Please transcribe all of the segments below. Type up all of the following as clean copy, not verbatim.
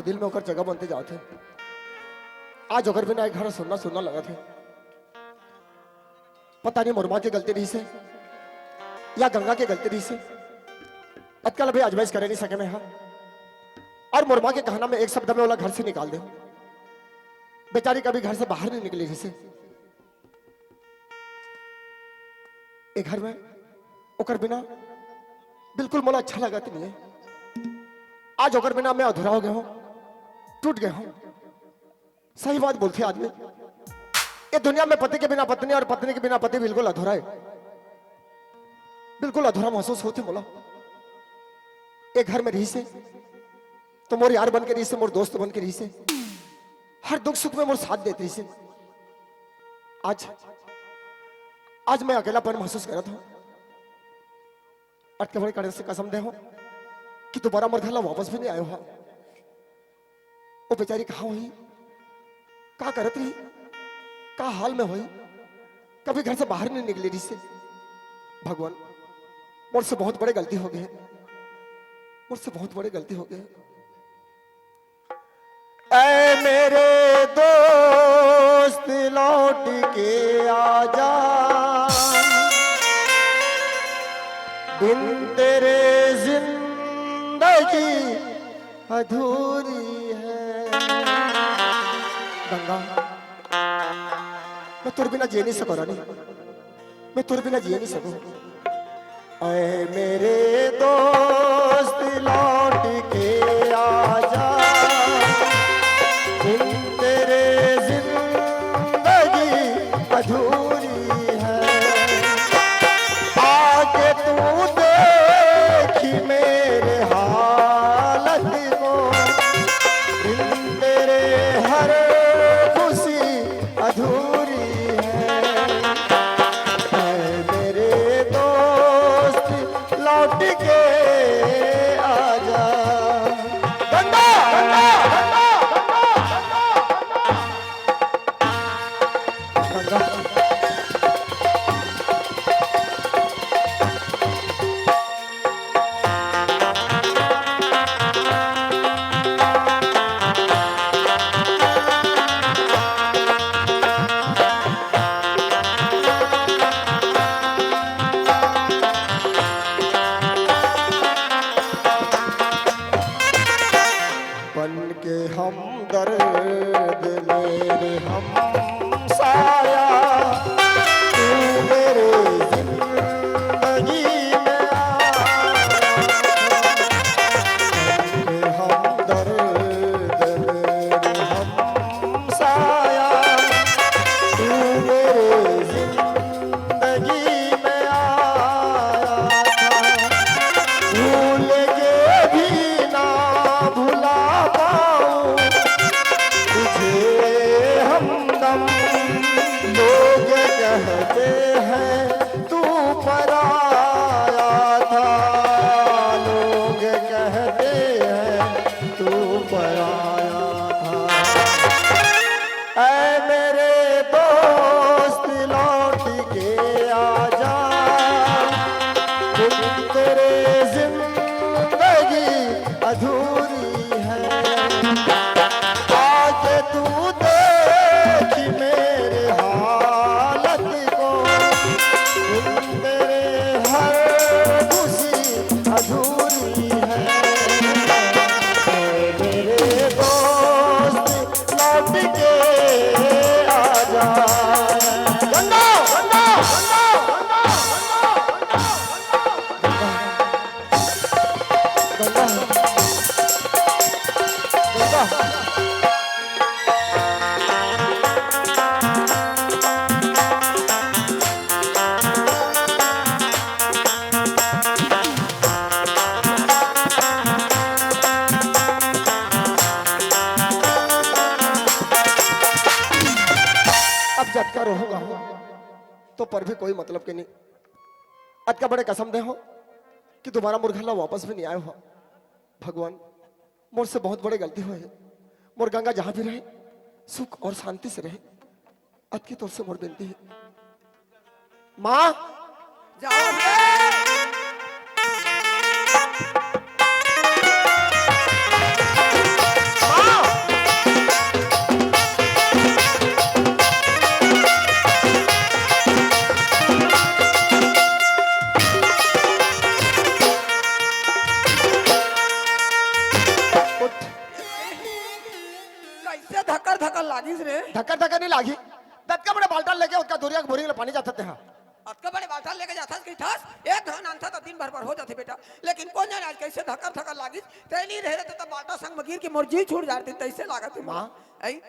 दिल में होकर जगह बनते जाते। आज अगर बिना एक घर सुनना सुनना लगा थे, पता नहीं मुरमा की गलती रही से या गंगा की गलती रही से। अजकल अभी आजमाइश करे नहीं सके मैं हाँ। और मुरमा के कहना में एक शब्द में बोला घर से निकाल दे। बेचारी कभी घर से बाहर नहीं निकली जैसे एक घर में ओकर बिना बिल्कुल मोला अच्छा लगा नहीं है। आज ओकर बिना मैं अधूरा हो गया हूं, टूट गया हूं। सही बात बोलते आदमी, ये दुनिया में पति के बिना पत्नी और पत्नी के बिना पति बिल्कुल अधूरा है, बिल्कुल अधूरा महसूस होती मोला। एक घर में रही से तो मोर यार बन के रही से, मोर दोस्त बन के रही से, हर दुख सुख में मोर साथ देते रही से। आज मैं अकेलापन महसूस कर रहा था। अटके बड़े कड़े से कसम दे हो कि दोबारा मोर घर वापस भी नहीं आयो। वो बेचारी कहाँ हुई, क्या करत रही, क्या हाल में हुई, कभी घर से बाहर नहीं निकली रही से। भगवान मुझसे बहुत बड़ी गलती हो गई है, मुझसे बहुत बड़ी गलती हो गई। ऐ मेरे दोस्त लौट के आजा, बिन तेरे जिंदगी अधूरी है। गंगा मैं तुर बिना जी नहीं सकूं रानी, मैं तुर बिना जी नहीं सकूं। ऐ मेरे दोस्त लौट के आजा, बिन तेरे जिंदगी अधूरी है। आके तू देखी मेरे हालत को, बिन तेरे हर खुशी अधूरी है। मेरे दोस्त लौट के आजा। गंगा गंगा गंगा गंगा बन के हमदर्द मेरे हम साया, तू मेरे जिंदगी में आया। बन के हमदर्द मेरे हम साया, तू मेरे जिंदगी में आया था। भूल के भी ना भुला पाऊं तुझे हमदम। लोग कहते हैं तू पराया था, लोग कहते हैं तू पराया था। ऐ मेरे दोस्त लौट के आजा, बिन तेरे जिंदगी अधूरी है। आके तू देखी मेरे हालत को, बिन तेरे हर खुशी अधूरी है। मेरे दोस्त लौट के आजा। गंगा गंगा गंगा गंगा गंगा गंगा। अब झटका रहूंगा तो पर भी कोई मतलब के नहीं। अटका बड़े कसम दे हो कि दोबारा मोर घर वापस भी नहीं आए हो। भगवान मुझसे बहुत बड़ी गलती हुई है। मोर गंगा जहां भी रहे सुख और शांति से रहे। अत की तौर से मोर बेनती है, माँ जाओ माँ धक्का लागिस रे धक्का धक्का नहीं लागी दत्का बड़े बाल्टा लेके उसका दूरिया बोरी में पानी जाते थे हाँ अतका बड़े बाल्टा लेके जाथस की थस एक धन आंथा तो दिन भर पर हो जाते बेटा लेकिन कौन जाने आज कैसे धक्का धक्का लागिस ते नहीं रहे तो बाल्टा संग में गिर के मोर जी छूट जाती तैसे लागत है माँ आई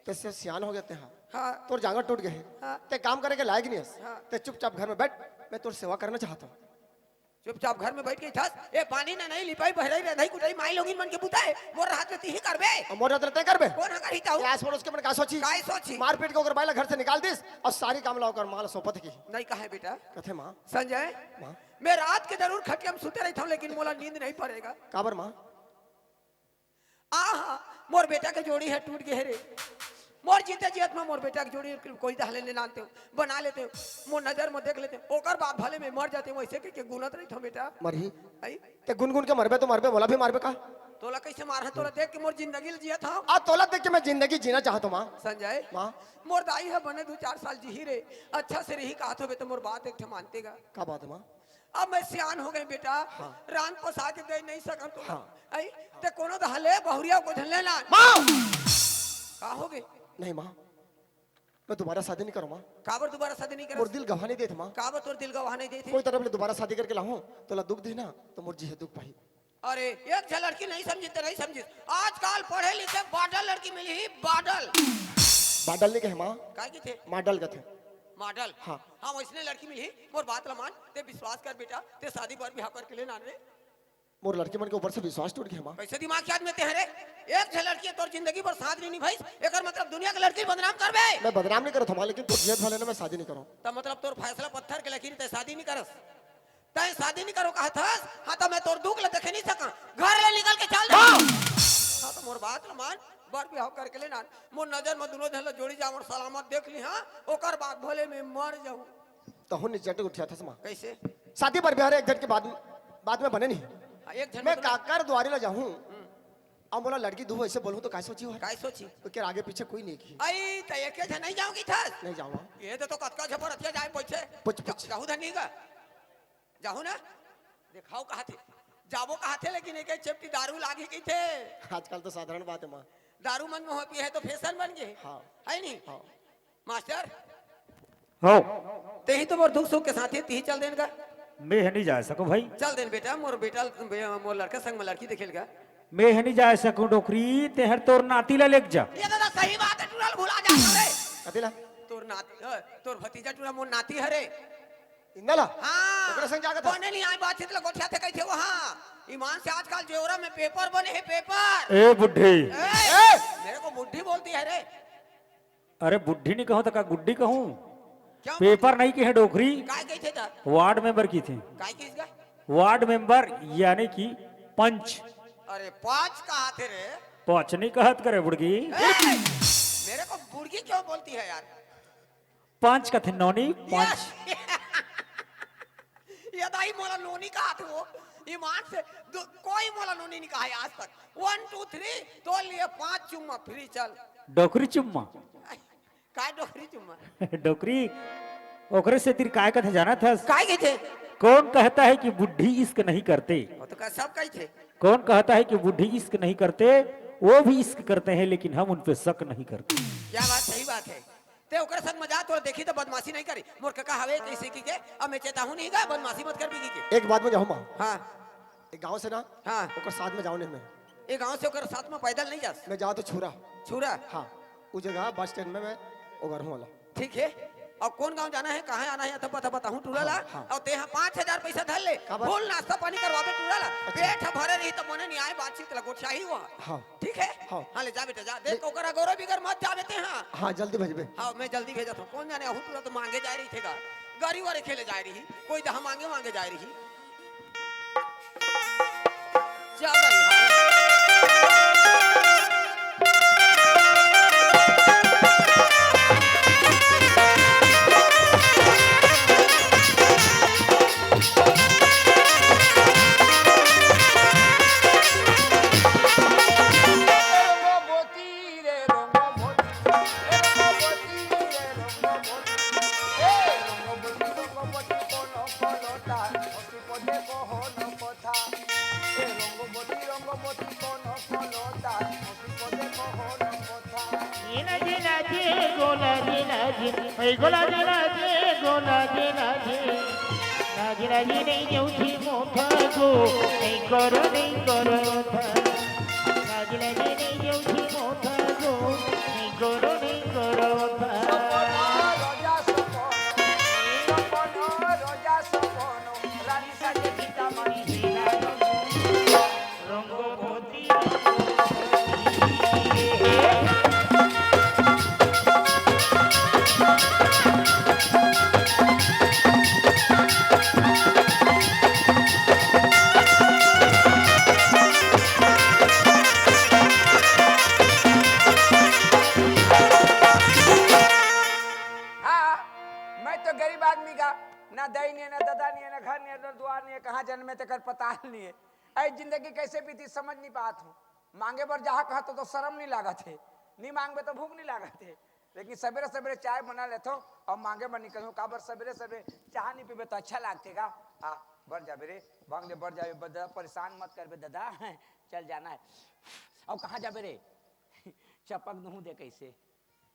कैसे सियान हो गए थे हाँ हाँ तोर जांगर टूट गए हाँ। ते काम करे के लायक नहीं है हाँ। ते चुपचाप घर में बैठ मैं तोर सेवा करना चाहता हूँ चुपचाप घर में बैठ के थस ए पानी ना नहीं लिपाई बहराई रही कुटाई माई लोगिन मन के बुताए मोर हाथ में तीही करबे और मोर हाथ रहते कर बे कौन करी ताऊ आस पड़ोस के मन का सोची काय सोची मारपीट के ओकर बाइला घर से निकाल दिस और सारी काम लाओ कर माल सोपत की नहीं कहा है बेटा कथे माँ संजय माँ मैं रात के जरूर खटिया में सुते रहता हूँ लेकिन मोला नींद नहीं पड़ेगा काबर माँ आहा मोर बेटा के जोड़ी है टूट गए रे मोर जीते जीत में मोर बेटा की जोड़ी कोई दहले ले लाते हो बना लेते हो मोर नजर में देख लेते हो ओकर बाद भले में मर जाते वैसे के गुनत रही था बेटा मरही आई ते गुनगुन के मरबे तो मरबे बोला भी मारबे का तोला कैसे मार तोला देख के मोर जिंदगी जिया था आ तोला देख के मैं जिंदगी जीना चाहता हूँ माँ संजय माँ मोर दाई है बने 2-4 साल जी रे अच्छा से रही कहा तो मोर बात एक मानतेगा का बात है माँ अब मैं सियान हो गई बेटा हाँ। रान पसा के दे नहीं सकम तो हाँ। आई ते कोनो दहले बहुरिया को झलने ना माँ का हो गए नहीं माँ मैं दोबारा शादी नहीं करूँ माँ काबर दोबारा शादी नहीं मोर कर दिल गवा नहीं देते माँ काबर तोर दिल गवाह नहीं देती कोई तरफ ले दोबारा शादी करके लाऊं तोला दुख दी ना तो मोर जी है दुख भाई अरे एक झ लड़की नहीं समझी तो नहीं समझी आजकल पढ़े लिखे बाडल लड़की मिली ही बाडल बाडल नहीं कहे माँ काय की थे माडल का थे मॉडल हाँ। हाँ वैसने लड़की मिली मोर बात लमान ते विश्वास कर बेटा ते शादी पर बिहार कर के ले नान रे मोर लड़की मन के ऊपर से विश्वास टूट गया माँ कैसे दिमाग याद में तेरे एक झ लड़की है तोर जिंदगी पर साथ नहीं भाई एकर मतलब दुनिया के लड़की बदनाम करबे मैं बदनाम नहीं करता माँ लेकिन तो जेद वाले ने मैं शादी नहीं करूँ तो मतलब तोर फैसला पत्थर के लकीर ते शादी नहीं करस तय शादी नहीं करो कहा था हाँ तो मैं तोर दुख ले देखे नहीं सका घर ले निकल के चल जा हाँ तो मोर बात लमान बार बिहाव करके ले ना मोर नजर में दोनों झल जोड़ी जा मोर सलामत देख ली हाँ ओकर बाद भले में मर जाऊं तो हूँ नीचे उठा था माँ कैसे शादी पर बिहार एक झट के बाद में बने नहीं हाँ, एक झन मैं काकर द्वारे ला जाऊँ अब बोला लड़की दू ऐसे बोलूँ तो क्या सोची हो काय सोची तो क्या आगे पीछे कोई नहीं की आई तो एक झन नहीं जाऊंगी था नहीं जाऊँगा ये तो कतका झपर अतिया जाए पीछे पुछ जाहू धनी का जाहू ना दिखाओ कहा थे जाबो कहा थे लेकिन एक चेप्टी दारू लागी की थे आजकल तो साधारण बात है माँ दारू मन में होती है तो फैशन बन गए हाँ है नहीं हाँ मास्टर हो ते ही तो मोर दुख सुख के साथ ही तीही चल देन का मैं नहीं जा सकूं भाई चल देन बेटा मोर मोर लड़का संग में लड़की देखेलगा मैं नहीं जा सकूं डोकरी तेहर तोर नाती ला लेक जा ये दादा सही बात है टूरल भुला जा रे कतिला तोर नाती तोर भतीजा टूरा मोर नाती हरे इंदला हाँ ओकरा संग जागत है? बने नहीं आई बातचीत लगोठिया थे कही थे वहां ईमान से आजकल जेवरा में पेपर बने हैं पेपर ए बुढ़ी मेरे को बुढ़ी बोलती है रे अरे बुढ़ी नहीं कहूं तो का गुड्डी कहूं क्यों पेपर नहीं की है डोकरी काय कही थे ता वार्ड मेंबर की थी काय की इसका वार्ड मेंबर यानी कि पंच अरे पांच कहा थे रे पंच नहीं कहत करे बुड़गी मेरे को बुढ़गी क्यों बोलती है यार पंच का थे नौनी पंच ये दाई मोला नोनी कहा थे वो ईमान से कोई मोला नोनी नहीं कहा है आज तक 1 2 3 तो लिए 5 चुम्मा फ्री चल डोकरी चुम्मा काय डोकरी चुम्मा डोकरी ओकरे से तिर काय कथे जाना था काय गए थे कौन कहता है कि बुढ़ी इश्क नहीं करते वो तो सब कही थे कौन कहता है कि बुढ़ी इश्क नहीं करते वो भी इश्क करते हैं लेकिन हम उन पे शक नहीं करते क्या बात सही बात है ते ओकर संग मजाक तो देखी तो बदमाशी नहीं करी मोर काका हवे कैसे की के अब मैं चेताहू नहीं गा बदमाशी मत कर भी की एक बात में जाऊँ माँ हां एक गांव से ना हां ओकर साथ में जाऊँ नहीं मैं ये गांव से ओकर साथ में पैदल नहीं जा मैं जाऊँ तो छुरा छुरा हाँ उस जगह बस स्टैंड में मैं ओवर हूँ वाला ठीक है और कौन गांव जाना है कहाँ आना है तब बताऊँ टूराला हाँ। और ते 5,000 पैसा धर ले का बात? फुल नाश्ता पानी करवावे टूराला पेट भरे रही तो मने नहीं आए बातचीत लगो चाहिए हुआ हाँ ठीक है हाँ। हाँ ले जा बेटा जा देख ओकरा गौरव बिगर मत जावे ते हाँ हाँ जल्दी भेजबे हाँ मैं जल्दी भेजा था कौन जाने अहू तुरंत मांगे जा रही थे गाड़ी वाले खेले जा रही कोई दहा मांगे मांगे जा रही चल रही हाँ। लाजे लाजे गोलाजे लाजे ओय गोलाजे लाजे गोलाजे लाजे लाजे लाजे नहीं जाऊची मोठा गो नहीं करो लाजे लाजे नहीं जाऊची मोठा गो नहीं करो रोजा सपनो रानी साजे सीता मणि रंगो भोती ना दही नहीं है, ना ददा नहीं है, ना घर नहीं है, ना द्वार नहीं है, कहाँ जन्मे तक पता नहीं है। ऐ जिंदगी कैसे बीती समझ नहीं पात हूँ। मांगे पर जहाँ कहा तो शर्म नहीं लागत है, नहीं मांगे तो भूख नहीं लागत है। लेकिन सवेरे सवेरे चाय बना लेता हूँ और मांगे पर निकलूँ काबर सवेरे सवेरे चाह नहीं पीबे तो अच्छा लगतेगा। हाँ बढ़ जा बेरे भांग बढ़ जाए दादा, परेशान मत कर बे दादा, चल जाना है। अब कहाँ जा बेरे चपक दूँ दे कैसे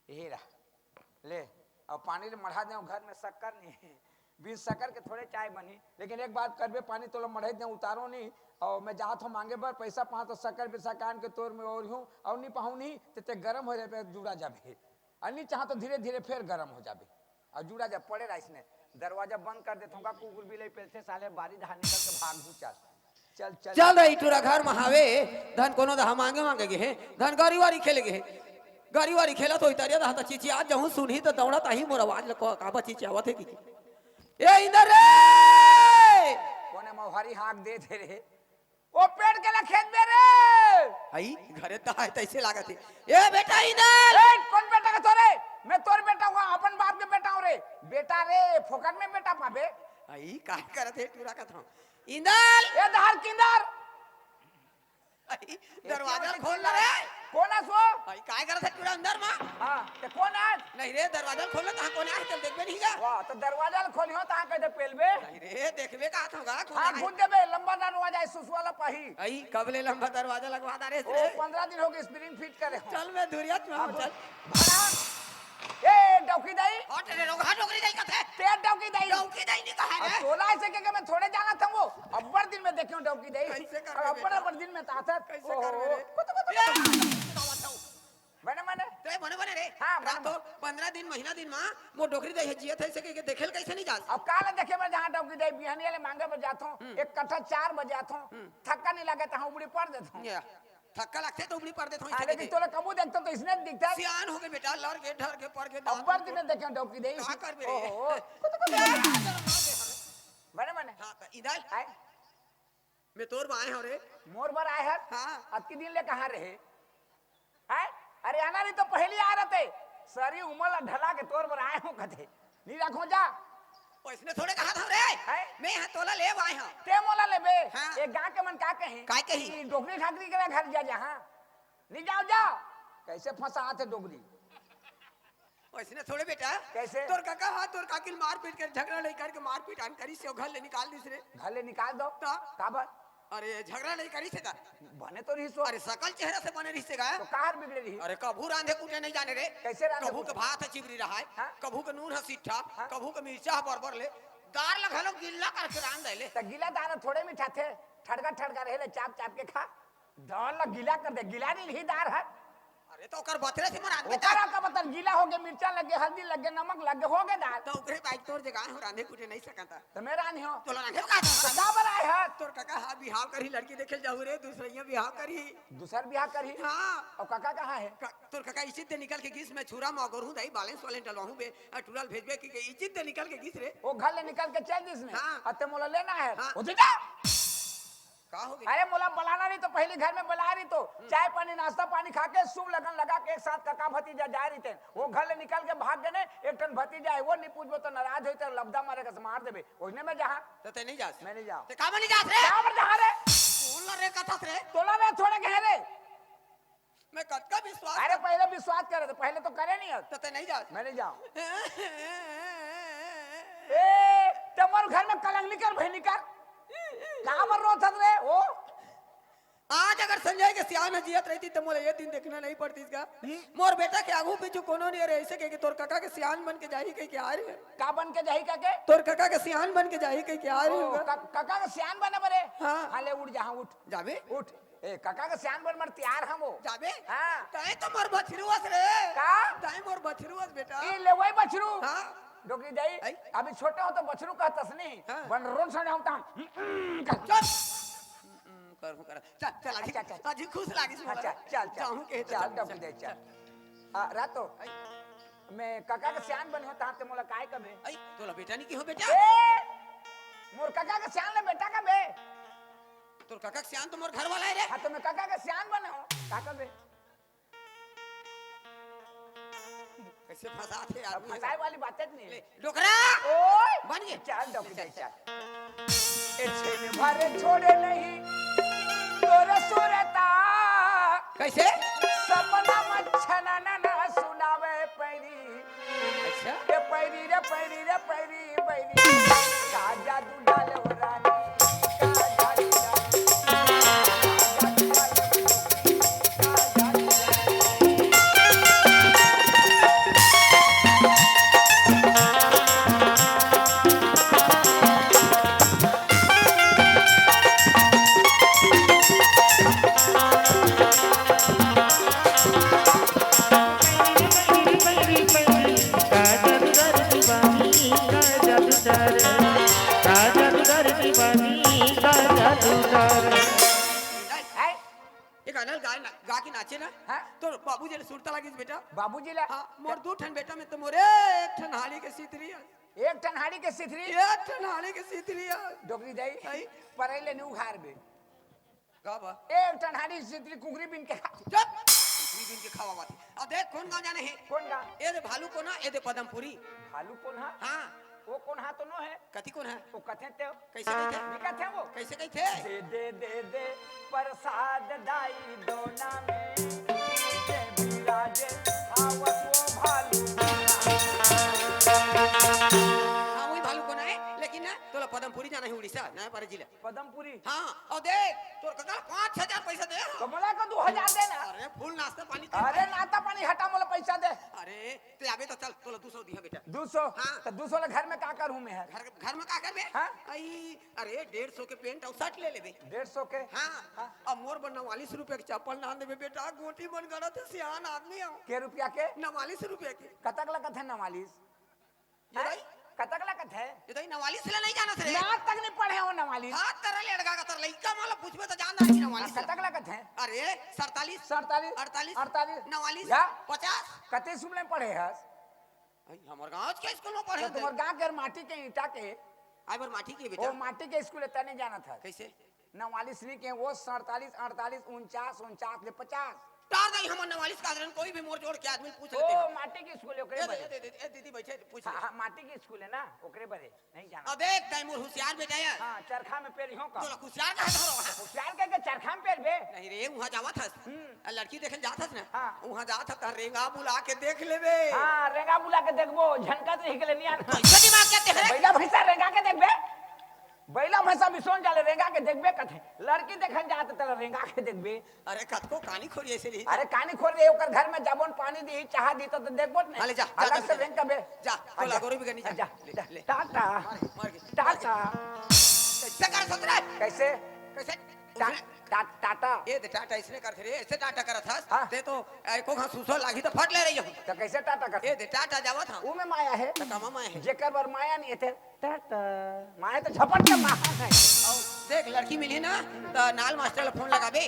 यही रहा ले और पानी ले मढ़ा दे, घर में शक्कर नहीं है, बीस शक्कर के थोड़े चाय बनी। लेकिन एक बात करबे पानी तो मढ़े दे उतारो नहीं और मैं जात हूँ मांगे बर पैसा पा तो शक्कर पे कान के तोर में और हूँ और नहीं पाऊँ नहीं तो गर्म हो जाए जुड़ा जाबे और नहीं चाह तो धीरे धीरे फिर गर्म हो जाबे और जुड़ा जा पड़े रहा। इसने दरवाजा बंद कर देता हूँ कुकुर बिलाई पेलते साले बारी धार निकल के भाग दू चल चल चल चल रही टूरा घर में हावे धन कोनो दहा मांगे मांगे गे धन गाड़ी वारी खेले गे गाड़ी वारी खेला तो इतरिया दहा चीची आज जहूं सुनी तो दौड़ा ताही मोर आवाज लको काबा चीची आवत है की ए इंदर रे कोने मौहारी हाक दे थे रे ओ पेड़ के ला खेत में रे आई घरे तो है तैसे लागत है ए बेटा इंदर ए कौन बेटा का तोरे मैं तोर बेटा हुआ अपन बाप के बेटा हूं रे बेटा रे फोकट में बेटा पाबे आई का करत है टूरा का था इंदर ए धार किंदर आई दरवाजा खोल रे कौन है सो आई काय करत है टूरा अंदर मां हां ते कौन है नहीं रे दरवाजा खोल ता कौन है चल देखबे नहीं जा वाह तो दरवाजा खोलियो ता कहते पेलबे नहीं रे देखबे का होगा हां घुस देबे लंबा दरवाजा है सुसवाला पाही आई कबले लंबा दरवाजा लगवा दा रे ओ 15 दिन हो गए स्प्रिंग फिट करे चल मैं दुरियत में चल भाड़ा ए डौकी दाई हट रे रोगा डोगरी दाई कथे ते डौकी दाई डौकी दाई नहीं कहा अब है तोला ऐसे के मैं थोड़े जाना था वो अब्बर दिन में देखियो डौकी दाई कैसे करबे अब्बर अब्बर दिन में ताकत कैसे करबे रे बने मने ते बने बने रे हाँ, रात तो 15 दिन महीना दिन मां मो डोगरी दाई जियत है से के देखेल कैसे नहीं जा अब काले देखे मैं जहां डौकी दाई बिहानी वाले मांगे पर जाता हूं एक कट्ठा 4 बजे आता हूं थक्का नहीं लगे तो उबड़ी पड़ देता हूं थक्का लगते तो उबड़ी पड़ देता हूं हां लेकिन तोला कबू देखता तो इसने दिखता सियान हो गए बेटा लड़ के ढर के पड़ के अब्बर दिन में देखियो डौकी दाई का करबे रे बने मने हां तो इधर आए मैं तोर बाएं हो रे मोर बर आए है हां अब की दिन ले कहां रहे हैं अरे आना नहीं तो पहली आ रहे थे सारी उमर ढला के तोर पर आए हूं कथे नहीं रखो जा इसने थोड़े कहा था रे है मैं यहां तोला ले आए हां ते मोला लेबे हाँ। एक गांव के मन का कहे काय कही? कि डोगरी ठाकरी के घर जा जहां नहीं जाओ जाओ कैसे फंसा थे डोगरी इसने थोड़े बेटा कैसे? तोर काका हां तोर काकिल मार पीट कर झगड़ा नहीं करके मार पीट आन करी से घर ले निकाल दिस रे घर ले निकाल दो तो? काबर अरे झगड़ा नहीं करी से का बने तो रही सो अरे सकल चेहरा से बने रिश्ते का तो कार बिगड़े रही अरे कभू रांधे कूटे नहीं जाने रे कैसे रांधे कभू के कूटे? भात है चिबरी रहा है हाँ? कभू के नून है सिट्ठा हाँ? कभू के मिर्चा बरबर ले दार लगा लो गिल्ला करके रांध दे ले तो गीला दाना थोड़े मीठा थे ठड़का रहे चाप चाप के खा दाल ला गीला कर दे गीला नहीं दार है अरे तो ओकर बतरे से मरान बेटा ओकरा का बतन गीला हो गए मिर्चा लग गए हल्दी लग गए नमक लग गए हो गए दाल तो ओकरे बाइक तोर जगह हो रांधे कूटे नहीं सकता तो मेरा नहीं हो तो रांधे का तो का बनाए है तोर काका हां बिहाव करी लड़की देखे जाऊ रे दूसरिया बिहाव करी दूसर ब्याह करी हां और काका कहाँ है तोर काका इज्जत दे निकल के गिस में छुरा मगरू दई बैलेंस वाले डलवाहू बे टूरल भेजबे की इज्जत दे निकल के गिस रे वो घर ले निकल के चल दिस में हाँ। अते मोला लेना है हाँ। उठ जा का हो गया अरे मोला बुलाना नहीं तो पहले घर में बुला रही तो चाय पानी नाश्ता पानी खा के शुभ लगन लगा के एक साथ काका भतीजा जा रही थे वो घर ले निकल के भाग गए एक टन भतीजा है वो नहीं पूछबो तो नाराज होते लबदा मारे का मार देबे ओने में जहां तो ते नहीं जा मैं नहीं जाऊं ते का नहीं जात रे क्या पर जहां रे बोल रे कथा रे तोला में थोड़े कह रे मैं कद का विश्वास अरे पहले विश्वास करे तो पहले तो करे नहीं तो ते नहीं जा मैं नहीं जाऊं ए तमर घर में कलंग निकल भाई निकल कहां पर रोत रे ओ आज अगर संजय के सियान जियत रहती तो मोला ये दिन देखना नहीं पड़ती इसका मोर बेटा के आगू पीछू कोनो नहीं रहे ऐसे कह के तोर काका के सियान बन के जाही कह के आ रही है का बन के जाही काके तोर काका के सियान बन के जाही कह के आ रही होगा काका का सियान बने बरे हाँ। हाले उठ जहां उठ जाबे उठ ए काका का सियान बन मर तैयार हम वो जाबे हाँ। तय तो मोर बछरुआस रे का तय मोर बछरुआस बेटा ई लेवई बछरू हां डोकरी दाई आई। अभी छोटे हो तो बछरू कहतस नहीं हाँ। बन रोन सा जाऊं ताम चल कर चल चल अच्छा, अच्छा। आज खुश लागिस मोला अच्छा चल जाऊं के चल डोकरी दाई चल रातो मैं काका का सियान बन होता ते मोला काय कबे आई तोला बेटा नहीं की हो बेटा ए मोर काका का सियान ले बेटा का बे तोर काका के सियान तो मोर घर वाला है रे हां तो मैं काका का सियान बने हो काका बे कैसे फंसाते अब आदमी फसाए वाली बातें नहीं ले डोकरा ओए बन गए चल डोकरी दाई चल ए छेने भरे छोड़े नहीं तोर सुरता कैसे सपना मच्छना ना सुनावे पैरी अच्छा रे पैरी रे पैरी रे पैरी पैरी का जादू डाले हो रानी का जादू डाले का जादू है ये गाना गा के नाचे ना हाँ? तो बाबूजी ने सुरता लागिस बेटा बाबूजी ला हाँ मोर दू ठन बेटा में तो मोरे एक ठन हाली के सीतरी है एक टनहाड़ी के सिथरी एक ठन हाली के सीतरी है डोकरी दाई आई। परैले नु उघार बे का बा एक टनहाड़ी सिथरी कुकरी बिन के खा चुप दूसरी दिन के खावा बात अब देख कौन गाँव जाने है कौन गा ये दे भालू कोना ये दे पदमपुरी भालू कौन हा हाँ वो कौन हा तो नो है कथी कौन है वो कथे ते कैसे कहते निका थे वो कैसे कहते दे दे दे दे प्रसाद दाई दोना में दे बिराजे आवत वो भालू हाँ वही भालू कोना है लेकिन ना तोला पदमपुरी जाना है उड़ीसा नया पारे जिला पदमपुरी हाँ और देख तोर कका 5,000 पैसा दे कमला को 2000 देना अरे फुल नाश्ता पानी अरे नाता पानी हटा मोला पैसा दे अरे ते आबे तो चल तोला 200 दिया बेटा 200 हाँ। तो 200 ले घर में का करूं मैं है घर में का करबे हाँ? आई अरे 150 के पेंट और शर्ट ले लेबे 150 के हाँ अब मोर बन 49 रुपए के चप्पल ना देबे बेटा गोटी बन गड़ा थे सियान आदमी हो के रुपया के 49 रुपए के कतक लगत है 49 ये भाई कतक लगत है ये तो 49 ले नहीं जाना रे ना तक नहीं पढ़े हो 49 हाथ तरह लड़का का तर लइका माला पूछबे तो जान नहीं 49 कतक लगत है अरे 47 47 48 48 49 या 50 कते सुमले पढ़े हस आई हमर गांव के स्कूल में पढ़े तो तुम्हार गांव के माटी के ईटा के आई बार माटी की वो बेटा माटी के स्कूल तने जाना था कैसे 49 नहीं के वो 47 48 49 49 ले 50 तार नहीं हमर 49 का आदरण कोई भी मोर जोड़ के आदमी पूछ ओ लेते हैं माटी के स्कूल ओकरे ए बरे दीदी बैठे पूछ ले हां माटी के स्कूल है ना ओकरे बरे नहीं जाना अब देख टाइम मोर होशियार बेटा है हां चरखा में पेर हो का तोला होशियार का धरो होशियार के चरखा में पेर बे नहीं रे वहां जावत हस लड़की देखे जात हस ना हाँ। वहां जात हस रेंगा बुला के देख लेबे हां रेगा बुला के देखबो झनका तो हिकले नहीं आना कैसे दिमाग के देख रे बैला भैंसा रेगा के देखबे बैला भैंसा बिसोन जाले रेगा के देखबे कथे लड़की देखन जात त रेगा के देखबे अरे कतको कहानी खोरी ऐसे रही अरे कानी खोल रे ओकर घर में जाबोन पानी दी चाह दी तो देखबो ने हाले जा, अलग जा, से जा, रेंग कबे जा, तो लागोरी भी करनी जा। जा ले, ले। टाटा मार के टाटा कैसे कर सतरा कैसे कैसे टाटा ये दे टाटा इसने कर रे ऐसे टाटा करत हस हाँ। ते तो एको घा सुसो लागी तो फट ले रही हूं तो कैसे टाटा कर ये दे टाटा जावत हां ऊ में माया है त कमा में है जेकर बर माया नहीं थे टाटा माया तो झपट के माया है और देख लड़की मिली ना तो नाल मास्टर ला फोन लगाबे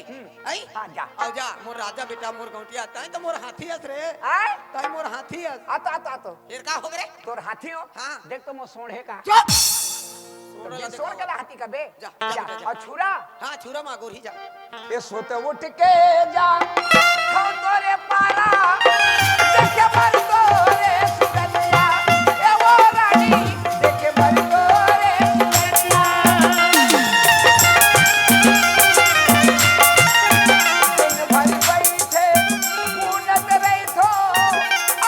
आई हाँ, जा। आओ जा मोर राजा बेटा मोर गौटिया ताई तो मोर हाथी हस रे आय ताई मोर हाथी हस आता आता तो फिर का हो गरे तोर हाथी हो हाँ। देख तो मो सोढ़े का चुप सोड़ के हाथी का बे जा, जा, जा जा, जा। और छुरा हां छुरा मा गोरी जा ये सोते उठ के जा खाओ तोरे पारा देखे भर तोरे सुगंधिया ए वो रानी देखे भर तोरे सुगंधिया दिन भर बैठे पूनत रही थो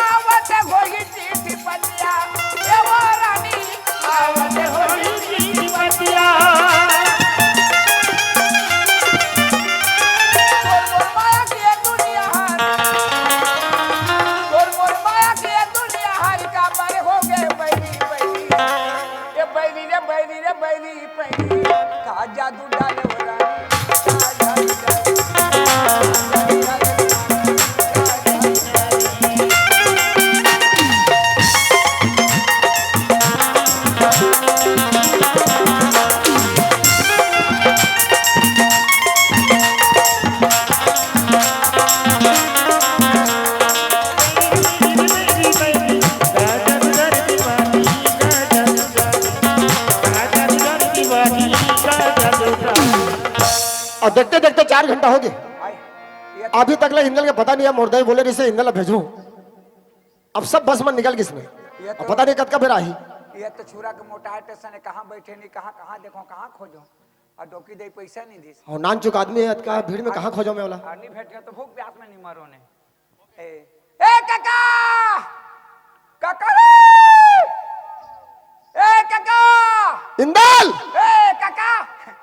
आवत होई चिट्ठी पतिया ए वो रानी आवत होई घंटा हो गए, आई ये अभी तक ले इंदल के पता नहीं है। मुर्दई बोले रिसे इंदल भेजू, अब सब बस में निकल किसने, अब पता नहीं कद का बेरा ही। ये तो छुरा के मोटा स्टेशन है, कहाँ बैठे नहीं, कहाँ कहाँ देखो, कहाँ खोजो, और डोकी दे पैसा नहीं दी, और नान चुक आदमी है का भीड़ में कहाँ खोजो मैं वाला। और नहीं भेट गया तो भूख प्यास में नहीं मरो ने। ए काका, काका रे, ए काका, इंदल, ए काका,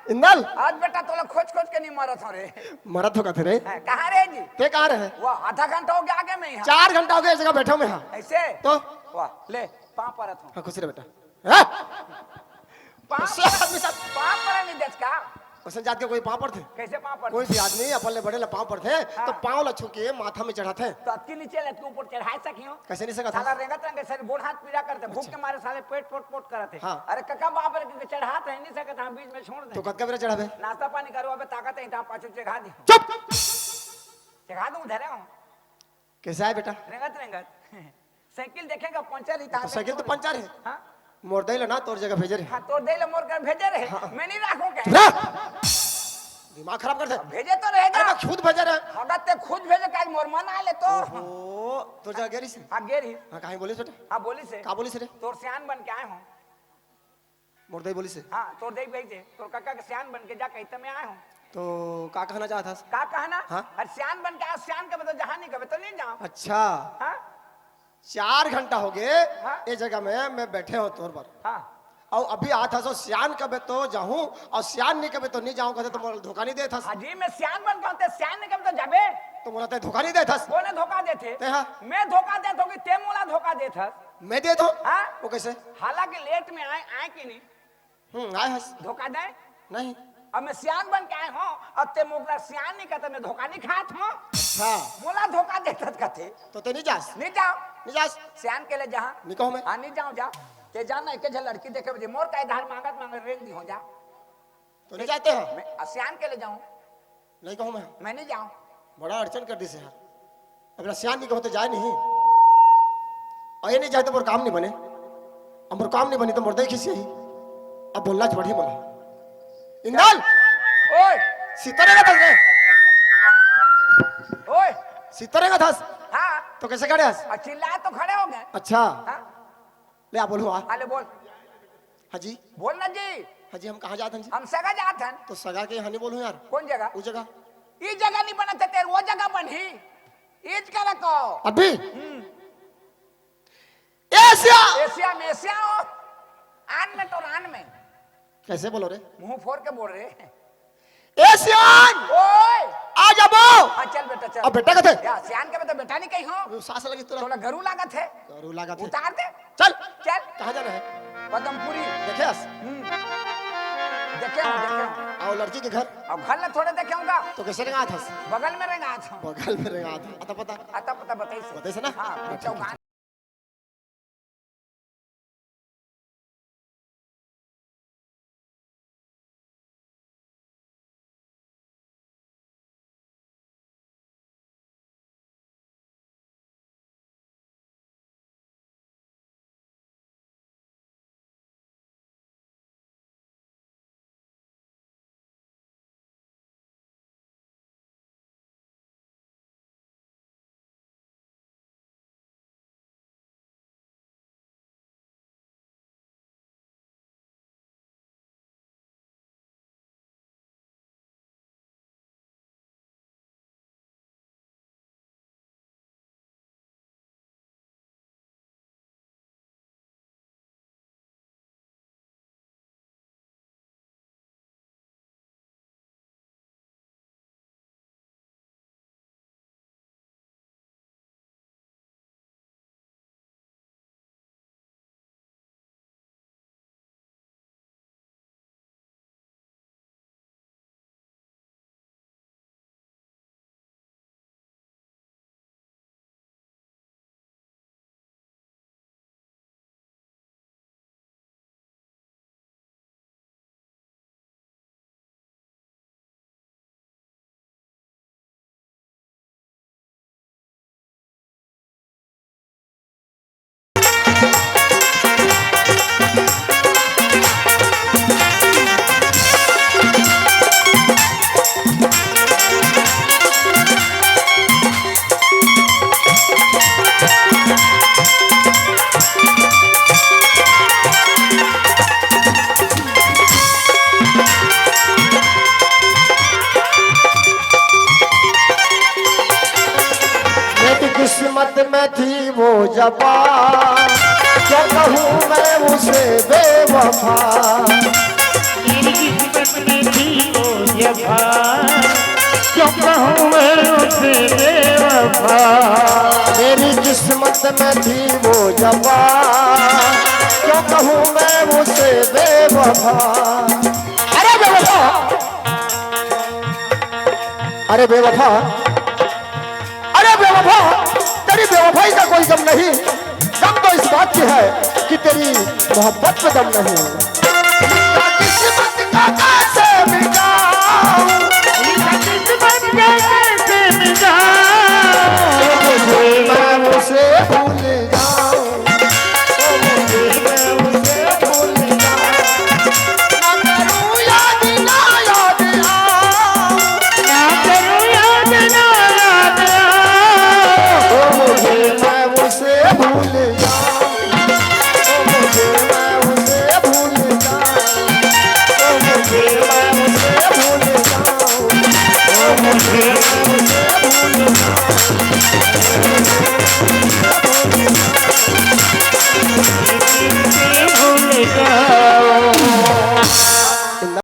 इंदल आज बेटा तो लोग खोज खोज के नहीं मरत हो रे। मरत होगा थे रे, कहाँ रे जी? ते कहाँ रहे? वाह, आधा घंटा हो गया आगे में यहाँ। 4 घंटा हो गया इस जगह बैठा हूँ मैं यहाँ। ऐसे तो वाह, ले पाँव परत हूँ, हाँ खुश रहे बेटा। हाँ? पाँव उससे आदमी सब पाँव पर नहीं देख का, उसन जात के कोई पाँव पर थे, कैसे पाँव पर? कोई भी आदमी अपन ले बड़े ले पाँव पर थे तो पाँव ल छू के माथा में चढ़ाते। तो अतकी नीचे लटके ऊपर चढ़ाए सकियो, कैसे नहीं सका साला था? रेंगत रंगे सर बोल हाथ पीड़ा करते, भूख के मारे साले पेट पोट पोट करते। हाँ। अरे काका बाप रे के चढ़ाते हैं नहीं सकते, हम बीच में छोड़ तो दे, कद का बेरा चढ़ावे? नाश्ता पानी करो, अबे ताकत है इटा पाछू चढ़ा दी, चुप, चढ़ा दूं धरे हूं, कैसे आए बेटा? रेंगत रेंगत साइकिल देखेगा पंचर ही था, तो साइकिल तो पंचर है, हां मुर्दई ले ना तोर जगह भेजे रे। हां तोड़ दे ले मोर कर भेजे रहे, मैं नहीं राखूं के, ना! दिमाग खराब कर दे। भेजे तो अरे रहेगा, मैं खुद भेजा रे। अगर ते खुद भेजे काज मोर मन आले तो ओ तो जगह गेरी से। हां गेरी, हाँ कहीं बोली बेटा? हां बोली से, का बोली से रे? तोर सियान बन के आए हूं, मुर्दई बोली से। हां तोर दे भेजे, तोर काका के सियान बन के जा कहते मैं आए हूं, तो का कहना चाहता था? का कहना? हाँ? अरे सियान बन के आ, सियान के मतलब जहां नहीं कहे तो नहीं जाओ, अच्छा, हां 4 घंटा हो गए हाँ? ये जगह में मैं बैठे हूँ तोर पर, हां और अभी आता सो सियान कबे तो जाऊं और सियान नहीं कबे तो नहीं जाऊं, कहते तो मोला धोखा नहीं दे था। हाजी मैं सियान बन के होते, सियान नहीं कहे तो जाबे, तो मोला ते धोखा नहीं दे था। कोने धोखा देते? ते हाँ। मैं धोखा देता हूं कि ते मोला धोखा देता? मैं दे दो हाँ? वो कैसे? हालांकि लेट में आए आए कि नहीं, आए हस धोखा दे, नहीं। अब मैं सियान बन के आए हूं और ते मोला सियान नहीं कहता, मैं धोखा नहीं खात हूं, अच्छा मोला धोखा देता कहते, तो ते नहीं जास, नहीं जाओ नहीं जास, सियान के ले जहां नहीं कहूं मैं। हाँ नहीं जाओ जा के जाना एक झल लड़की देखे बजे मोर का धार मांगत मांगत रेंग दी हो जा, तो नहीं जाते हैं, मैं सियान के ले जाऊं, नहीं कहूं मैं नहीं जाऊं, बड़ा अड़चन कर दी से यार। अगर सियान नहीं कहो तो जाए नहीं, और ये नहीं जाए तो मोर काम नहीं बने, अब मोर काम नहीं बनी तो मुर्दई खिसी ही। अब बोलना बढ़ी बोला इंदल ओए सितारे का धस रे, ओए सितारे का धस हाँ तो कैसे खड़े हस? और चिल्लाए तो खड़े हो गए, अच्छा हाँ ले आप बोलो आले बोल, हाजी, बोलना जी, हाजी हम कहाँ जाते हैं जी? हम सगा जात हन, तो सगा के यहाँ नहीं बोलूँ यार, कौन जगह? उस जगह ये जगह नहीं बना थे तेरे, वो जगह बनी, ईद का रखो, अभी एशिया एशिया में एशिया हो, आन में तो रान में, कैसे बोलो रे? मुंह फोड़ के बोल रहे, एशियान ओए आ जाबो। हाँ चल बेटा चल, अब बेटा कथे या सियान के बेटा बेटा नहीं कहीं हो, अबे सास लगी तोरा, थोड़ा गरू लागत है, करू लगा थे। उतार दे, चल चल कहाँ जा रहे हैं? पदमपुरी, देखे हस देखे हूँ, आओ लड़की के घर, अब घर में थोड़े देखे हूँगा, तो कैसे रंगा था? बगल में रहेगा था, बगल में रंगा था, अता पता आता पता बताइए, बताइए से ना? हाँ चौकान किस्मत में थी वो जबा, क्या कहूँ मैं उसे बेवफा। मेरी किस्मत में थी वो जफा, क्यों कहूँ मैं उसे बेवफा। मेरी किस्मत में थी वो जबा, क्यों कहूँ मैं उसे बेवफा। अरे बेवफा, अरे बेवफा, अरे बेवफा, तेरी बेवफाई का कोई गम नहीं, गम तो इस बात की है कि तेरी मोहब्बत में दम नहीं। किस्मत का कैसे मिटाऊं, किस्मत कैसे मिटाऊं, मैं उसे भूल